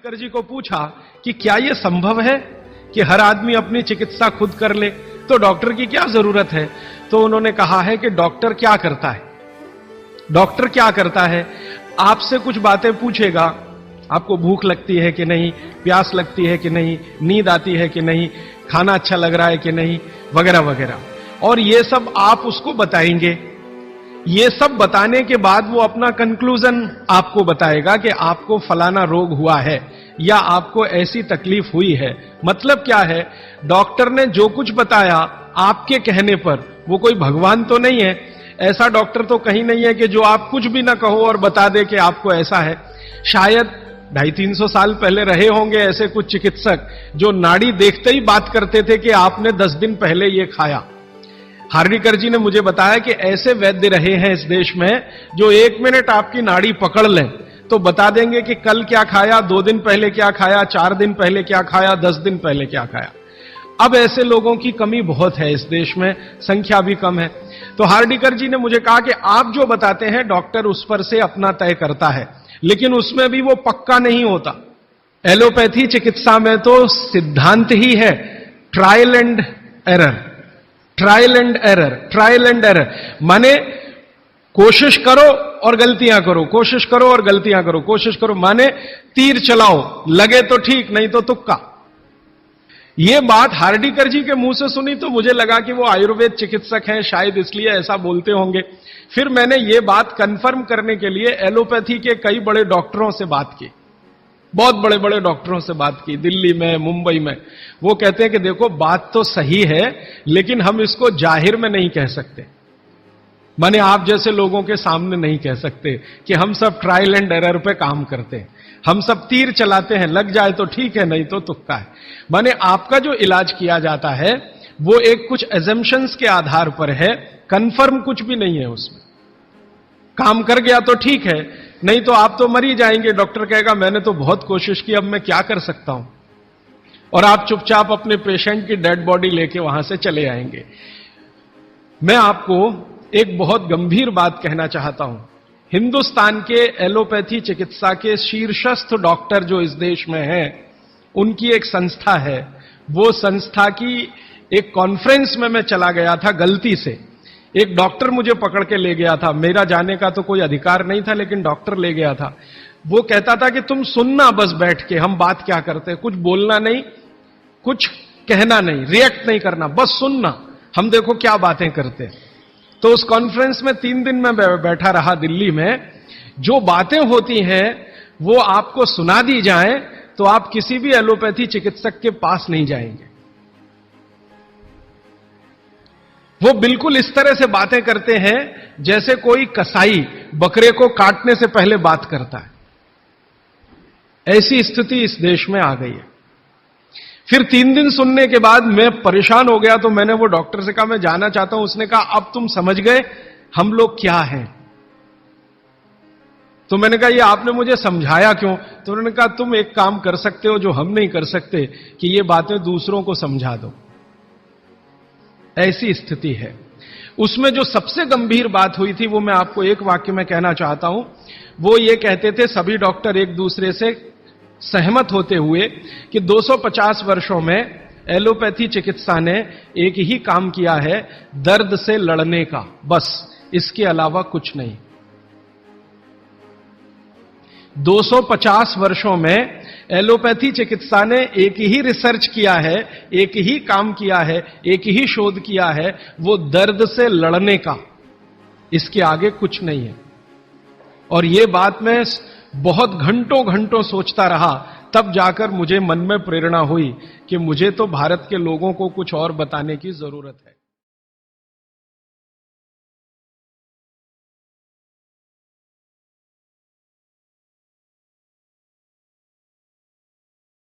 हार्डिकर जी को पूछा कि क्या यह संभव है कि हर आदमी अपनी चिकित्सा खुद कर ले, तो डॉक्टर की क्या जरूरत है। तो उन्होंने कहा है कि डॉक्टर क्या करता है, डॉक्टर क्या करता है, आपसे कुछ बातें पूछेगा, आपको भूख लगती है कि नहीं, प्यास लगती है कि नहीं, नींद आती है कि नहीं, खाना अच्छा लग रहा है कि नहीं, वगैरह वगैरह, और ये सब आप उसको बताएंगे। ये सब बताने के बाद वो अपना कंक्लूजन आपको बताएगा कि आपको फलाना रोग हुआ है या आपको ऐसी तकलीफ हुई है। मतलब क्या है, डॉक्टर ने जो कुछ बताया आपके कहने पर, वो कोई भगवान तो नहीं है, ऐसा डॉक्टर तो कहीं नहीं है कि जो आप कुछ भी ना कहो और बता दे कि आपको ऐसा है। शायद 250-300 साल पहले रहे होंगे ऐसे कुछ चिकित्सक जो नाड़ी देखते ही बात करते थे कि आपने 10 दिन पहले ये खाया। हार्डिकर जी ने मुझे बताया कि ऐसे वैद्य रहे हैं इस देश में जो 1 मिनट आपकी नाड़ी पकड़ लें तो बता देंगे कि कल क्या खाया, 2 दिन पहले क्या खाया, 4 दिन पहले क्या खाया, 10 दिन पहले क्या खाया। अब ऐसे लोगों की कमी बहुत है इस देश में, संख्या भी कम है। तो हार्डिकर जी ने मुझे कहा कि आप जो बताते हैं डॉक्टर उस पर से अपना तय करता है, लेकिन उसमें भी वो पक्का नहीं होता। एलोपैथी चिकित्सा में तो सिद्धांत ही है trial and error, trial and error, trial and error, माने कोशिश करो और गलतियां करो, कोशिश करो और गलतियां करो, कोशिश करो, माने तीर चलाओ, लगे तो ठीक, नहीं तो तुक्का। यह बात हार्डिकर जी के मुंह से सुनी तो मुझे लगा कि वो आयुर्वेद चिकित्सक हैं, शायद इसलिए ऐसा बोलते होंगे। फिर मैंने ये बात कंफर्म करने के लिए एलोपैथी के कई बड़े डॉक्टरों से बात की, बहुत बड़े बड़े डॉक्टरों से बात की, दिल्ली में, मुंबई में। वो कहते हैं कि देखो बात तो सही है, लेकिन हम इसको जाहिर में नहीं कह सकते, माने आप जैसे लोगों के सामने नहीं कह सकते कि हम सब ट्रायल एंड एरर पे काम करते हैं, हम सब तीर चलाते हैं, लग जाए तो ठीक है, नहीं तो तुक्का है। माने आपका जो इलाज किया जाता है वो एक कुछ एजम्पशंस के आधार पर है, कंफर्म कुछ भी नहीं है उसमें। काम कर गया तो ठीक है, नहीं तो आप तो मर ही जाएंगे। डॉक्टर कहेगा मैंने तो बहुत कोशिश की, अब मैं क्या कर सकता हूं, और आप चुपचाप अपने पेशेंट की डेड बॉडी लेके वहां से चले आएंगे। मैं आपको एक बहुत गंभीर बात कहना चाहता हूं। हिंदुस्तान के एलोपैथी चिकित्सा के शीर्षस्थ डॉक्टर जो इस देश में हैं, उनकी एक संस्था है। वो संस्था की एक कॉन्फ्रेंस में मैं चला गया था गलती से, एक डॉक्टर मुझे पकड़ के ले गया था, मेरा जाने का तो कोई अधिकार नहीं था, लेकिन डॉक्टर ले गया था। वो कहता था कि तुम सुनना बस बैठ के, हम बात क्या करते हैं, कुछ बोलना नहीं, कुछ कहना नहीं, रिएक्ट नहीं करना, बस सुनना, हम देखो क्या बातें करते हैं। तो उस कॉन्फ्रेंस में 3 दिन में बैठा रहा दिल्ली में। जो बातें होती हैं वो आपको सुना दी जाएं तो आप किसी भी एलोपैथी चिकित्सक के पास नहीं जाएंगे। वो बिल्कुल इस तरह से बातें करते हैं जैसे कोई कसाई बकरे को काटने से पहले बात करता है। ऐसी स्थिति इस देश में आ गई है। फिर 3 दिन सुनने के बाद मैं परेशान हो गया, तो मैंने वो डॉक्टर से कहा मैं जाना चाहता हूं। उसने कहा अब तुम समझ गए हम लोग क्या हैं। तो मैंने कहा ये आपने मुझे समझाया क्यों। तो उन्होंने कहा तुम एक काम कर सकते हो जो हम नहीं कर सकते, कि ये बातें दूसरों को समझा दो। ऐसी स्थिति है। उसमें जो सबसे गंभीर बात हुई थी वो मैं आपको एक वाक्य में कहना चाहता हूं। वो ये कहते थे सभी डॉक्टर एक दूसरे से सहमत होते हुए कि 250 वर्षों में एलोपैथी चिकित्सा ने एक ही काम किया है, दर्द से लड़ने का, बस, इसके अलावा कुछ नहीं। 250 वर्षों में एलोपैथी चिकित्सा ने एक ही रिसर्च किया है, एक ही काम किया है, एक ही शोध किया है, वो दर्द से लड़ने का, इसके आगे कुछ नहीं है। और ये बात मैं बहुत घंटों घंटों सोचता रहा, तब जाकर मुझे मन में प्रेरणा हुई कि मुझे तो भारत के लोगों को कुछ और बताने की जरूरत है।